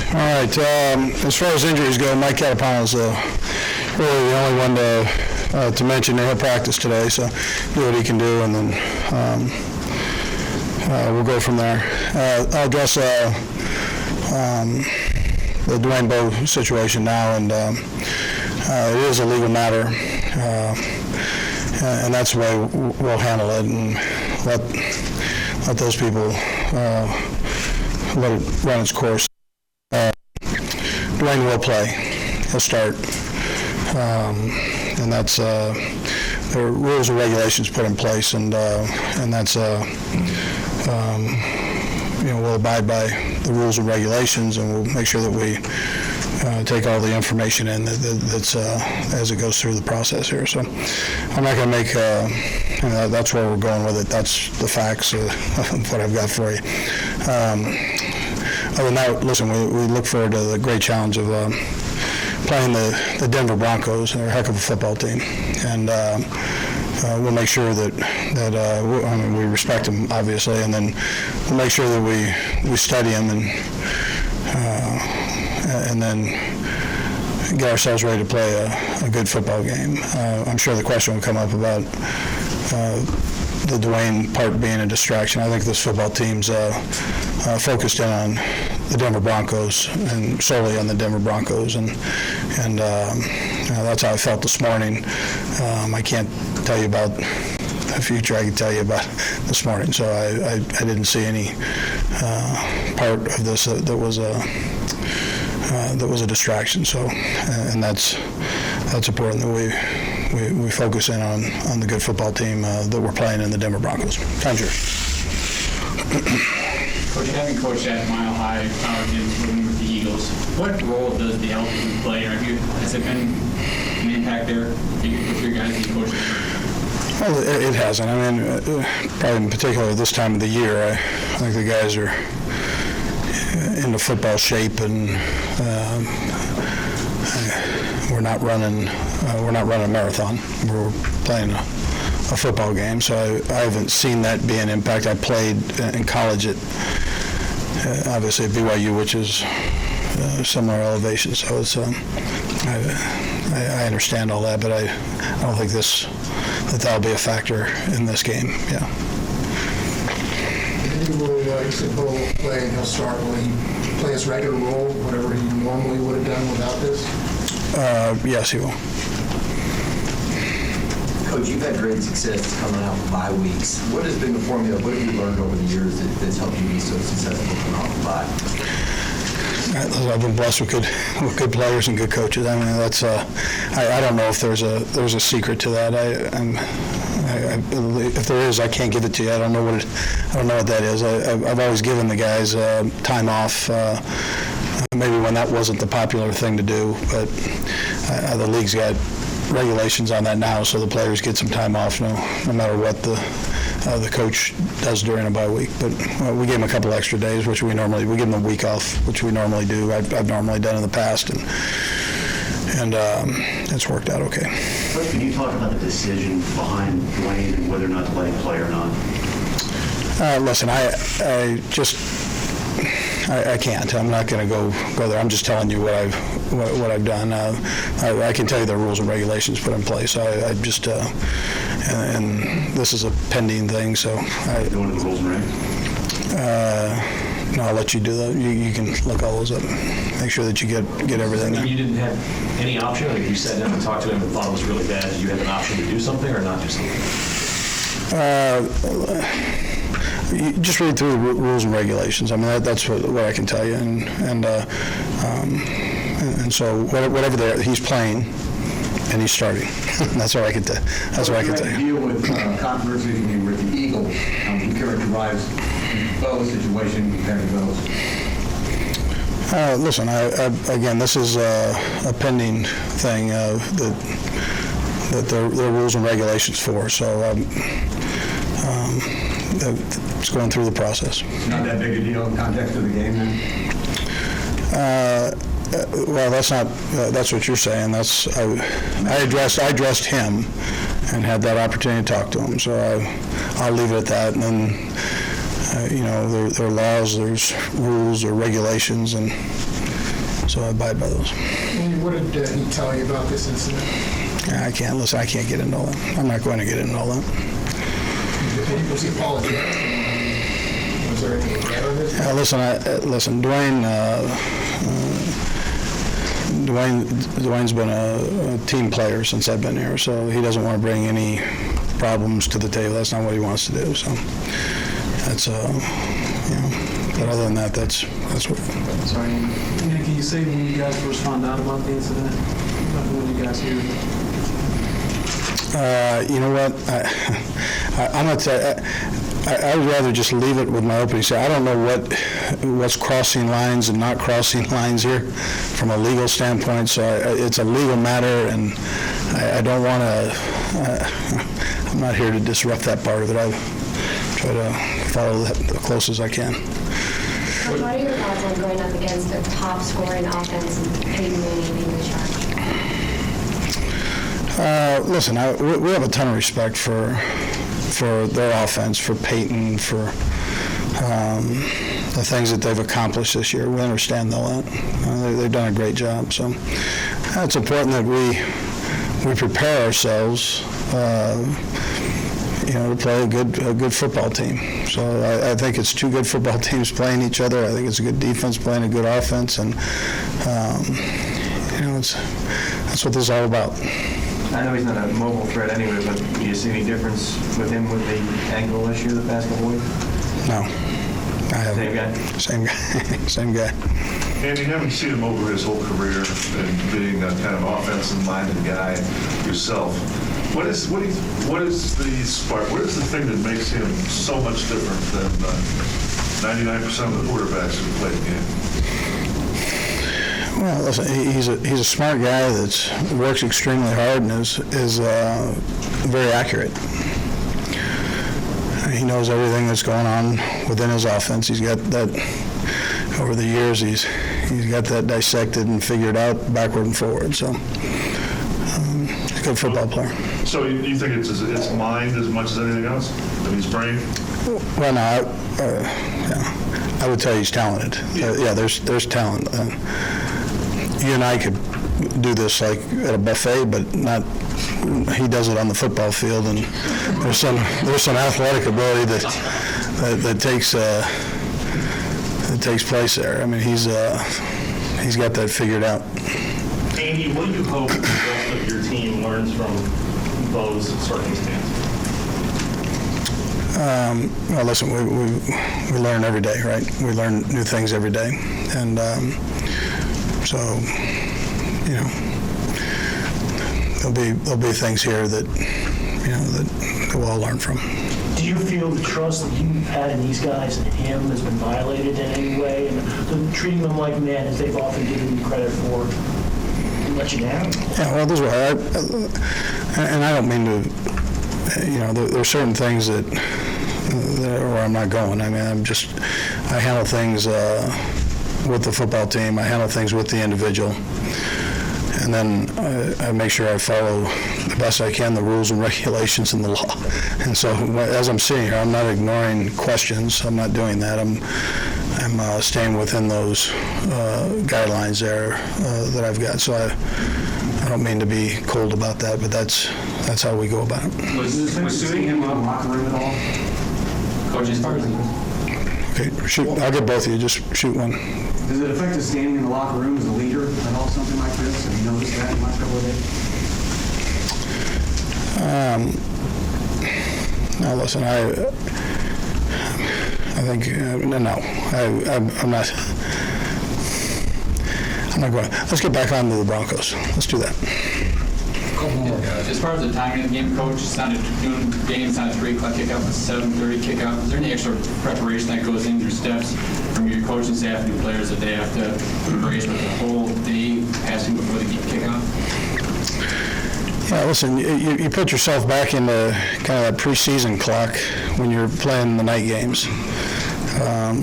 All right. As far as injuries go, Mike Catapano is really the only one to mention. He'll practice today, so do what he can do, and then we'll go from there. I'll address the Dwayne Bowe situation now, and it is a legal matter, and that's the way we'll handle it, and let those people let it run its course. Dwayne will play. He'll start. And that's the rules and regulations put in place, and that's we'll abide by the rules and regulations, and we'll make sure that we take all the information in that's as it goes through the process here. So I'm not going to make. That's where we're going with it. That's the facts of what I've got for you. Other than that, listen, we look forward to the great challenge of playing the Denver Broncos. They're a heck of a football team, and we'll make sure that we respect them, obviously, and then we'll make sure that we study them and then get ourselves ready to play a good football game. I'm sure the question will come up about the Dwayne part being a distraction. I think this football team's focused in on the Denver Broncos and solely on the Denver Broncos, and that's how I felt this morning. I can't tell you about the future. I can tell you about this morning. So I didn't see any part of this that was a distraction. So and that's important that we focus in on the good football team that we're playing in the Denver Broncos. Time's yours. Coach, having coached at Mile High with the Eagles, what role does the altitude play? Has it been an impact there with your guys and coaches? Well, it hasn't. I mean, probably in particular this time of the year, I think the guys are into football shape, and we're not running a marathon. We're playing a football game, so I haven't seen that be an impact. I played in college at obviously at BYU, which is similar elevation, so it's I understand all that, but I don't think that'll be a factor in this game. Yeah. You said Bo will play and he'll start. Will he play his regular role, whatever he normally would have done without this? Yes, he will. Coach, you've had great success coming out with bye weeks. What has been the formula? What have you learned over the years that's helped you be so successful coming off the bye? I've been blessed with good players and good coaches. I mean, that's I don't know if there's a secret to that. If there is, I can't give it to you. I don't know what that is. I've always given the guys time off. Maybe when that wasn't the popular thing to do, but the league's got regulations on that now, so the players get some time off no matter what the coach does during a bye week. But we gave them a couple extra days, which we give them a week off, which we normally do. I've normally done in the past, and it's worked out okay. But can you talk about the decision behind Dwayne and whether or not to let him play or not? Listen, I can't. I'm not going to go there. I'm just telling you what I've done. I can tell you the rules and regulations put in place. I just and this is a pending thing, so. Go into the rules and regs? No, I'll let you do that. You can look all those up. Make sure that you get everything. You didn't have any option? Like if you sat down and talked to him and thought it was really bad, did you have an option to do something or not do something? You just read through the rules and regulations. I mean, that's what I can tell you, and so whatever he's playing, and he's starting. That's all I can tell. That's what I can tell you. Deal with controversy with the Eagles. You characterize Bowe's situation compared to Bowe's. Listen, again, this is a pending thing that there are rules and regulations for. So. It's going through the process. Not that big a deal in context of the game, then? Well, that's what you're saying. I addressed him and had that opportunity to talk to him. So I'll leave it at that. And then, there are laws, there's rules or regulations, and So I abide by those. And what did he tell you about this incident? I can't get into all that. I'm not going to get into all that. Was he apologetic? Was there anything bad on this? Listen, Dwayne's been a team player since I've been here, so he doesn't want to bring any problems to the table. That's not what he wants to do. So that's but other than that, that's what. Sorry, Andy, can you say when you guys first found out about the incident? When you guys hear it? You know what? I'm not. I would rather just leave it with my opening. Say I don't know what's crossing lines and not crossing lines here, from a legal standpoint. So it's a legal matter, and I don't want to. I'm not here to disrupt that part of it. I try to follow that the closest I can. What are your thoughts on going up against a top-scoring offense and Peyton Manning being the charge? Listen, we have a ton of respect for their offense, for Peyton, for the things that they've accomplished this year. We understand all that. They've done a great job. So it's important that we prepare ourselves, to play a good football tean. So I think it's two good football teams playing each other. I think it's a good defense playing a good offense, and that's what this is all about. I know he's not a mobile threat anyway, but do you see any difference with him with the ankle issue the past couple weeks? No. I haven't. Same guy? Same guy. Same guy. Andy, having seen him over his whole career and being a kind of offensive-minded guy yourself, what is the spark? What is the thing that makes him so much different than 99% of the quarterbacks who play the game? Well, listen, he's a smart guy that works extremely hard and is very accurate. He knows everything that's going on within his offense. He's got that over the years. He's got that dissected and figured out backward and forward. So he's a good football player. So you think it's mind as much as anything else? I mean, his brain? Well, no, I would tell you he's talented. There's talent. You and I could do this like at a buffet, but not. He does it on the football field, and there's some athletic ability that takes place there. I mean, he's got that figured out. Andy, what do you hope the rest of your team learns from Bowe's circumstance? Well, listen, we learn every day, right? We learn new things every day, and so there'll be things here that that we'll all learn from. Do you feel the trust that you've had in these guys and him has been violated in any way, and treating them like men, as they've often given you credit for, let you down? Yeah, well, this is what and I don't mean to. There are certain things that where I'm not going. I mean, I handle things with the football team. I handle things with the individual. And then I make sure I follow the best I can the rules and regulations and the law. And so as I'm sitting here, I'm not ignoring questions. I'm not doing that. I'm staying within those guidelines there that I've got. So I don't mean to be cold about that, but that's how we go about it. Was suing him in the locker room at all? Coach, as far as Okay, shoot. I'll get both of you. Just shoot one. Does it affect his standing in the locker room as a leader at all, something like this? Have you noticed that in the last couple of days? No, listen, I think, I'm not going. Let's get back on to the Broncos. Let's do that. As far as the timing of the game, Coach, it's not a noon game, it's not a 3 o'clock kickoff, it's a 7:30 kickoff. Is there any extra preparation that goes into your steps from your coaching staff and your players that they have to embrace with the whole day passing before the kickoff? Yeah, listen, you put yourself back into kind of that preseason clock when you're playing the night games.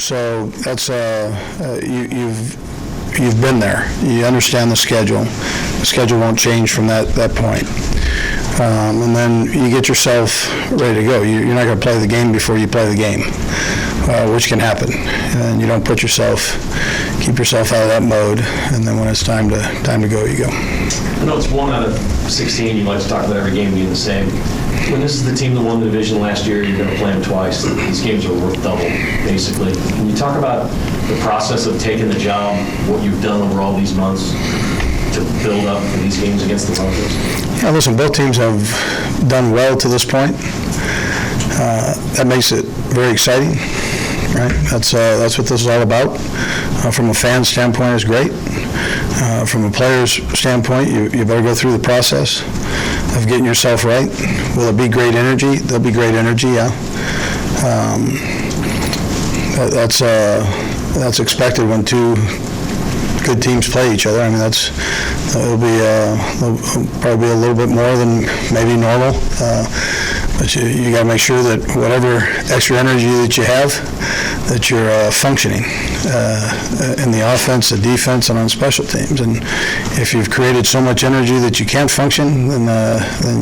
So that's you've been there. You understand the schedule. The schedule won't change from that point. And then you get yourself ready to go. You're not going to play the game before you play the game, which can happen. And you don't keep yourself out of that mode, and then when it's time to go, you go. I know it's 1 out of 16. You like to talk about every game being the same. When this is the team that won the division last year, you're going to play them twice. These games are worth double, basically. Can you talk about the process of taking the job, what you've done over all these months to build up for these games against the Broncos? Yeah, listen, both teams have done well to this point. That makes it very exciting, right? That's what this is all about. From a fan standpoint, it's great. From a player's standpoint, you better go through the process of getting yourself right. Will it be great energy? There'll be great energy, yeah. That's expected when two good teams play each other. I mean, it'll probably be a little bit more than maybe normal. But you got to make sure that whatever extra energy that you have, that you're functioning in the offense, the defense, and on special teams. And if you've created so much energy that you can't function, then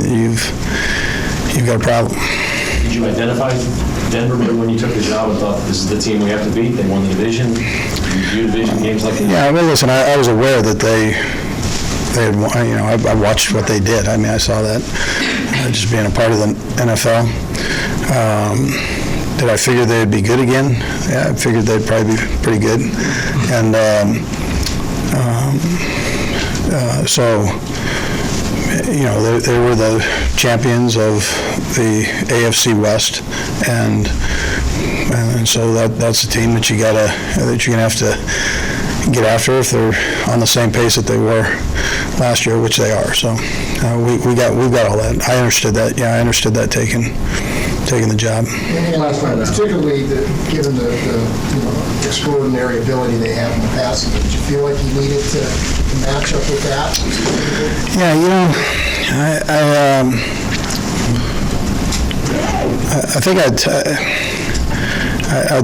you've got a problem. Did you identify Denver when you took the job and thought this is the team we have to beat? They won the division. You do division games like this? Yeah, well, listen, I was aware that they had won. I watched what they did. I mean, I saw that just being a part of the NFL. Did I figure they'd be good again? Yeah, I figured they'd probably be pretty good. And so, they were the champions of the AFC West, and so that's the team that you're gonna have to get after if they're on the same pace that they were last year, which they are. So we've got all that. I understood that. Yeah, I understood that taking the job. And last one, particularly given the extraordinary ability they have in the passing game, did you feel like you needed to match up with that? Yeah, I think I'd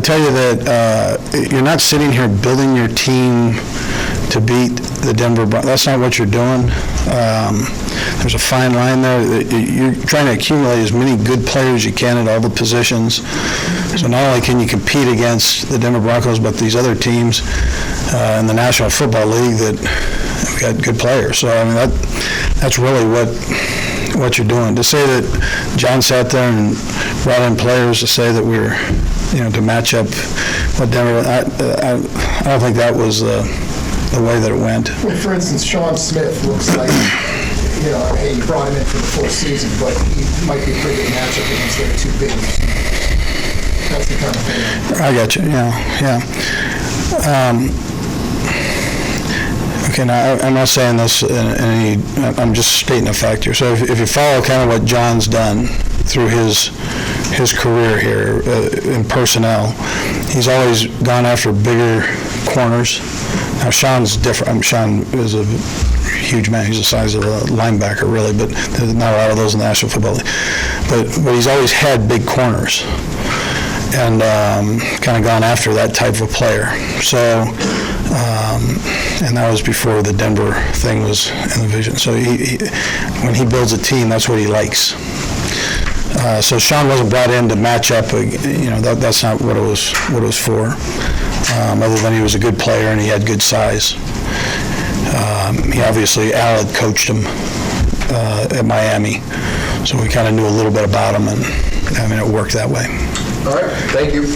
tell you that you're not sitting here building your team to beat the Denver Broncos. That's not what you're doing. There's a fine line there. You're trying to accumulate as many good players as you can at all the positions. So not only can you compete against the Denver Broncos, but these other teams in the National Football League that have got good players. So I mean that's really what you're doing. To say that John sat there and brought in players to say that we're, to match up with Denver, I don't think that was the way that it went. Well, for instance, Sean Smith looks like, hey, you brought him in for the fourth season, but he might be a pretty good matchup against their two bigs. That's the kind of thing. I got you, yeah. Okay, now I'm not saying this in any, I'm just stating a fact here. So if you follow kind of what John's done through his career here in personnel, he's always gone after bigger corners. Now Sean's different. Sean is a huge man. He's the size of a linebacker, really, but there's not a lot of those in the National Football League. But he's always had big corners and kind of gone after that type of player. So, and that was before the Denver thing was in the vision. So when he builds a team, that's what he likes. So Sean wasn't brought in to match up. That's not what it was for. Other than he was a good player and he had good size. He obviously, Al had coached him at Miami, so we kind of knew a little bit about him, and I mean it worked that way. All right, thank you.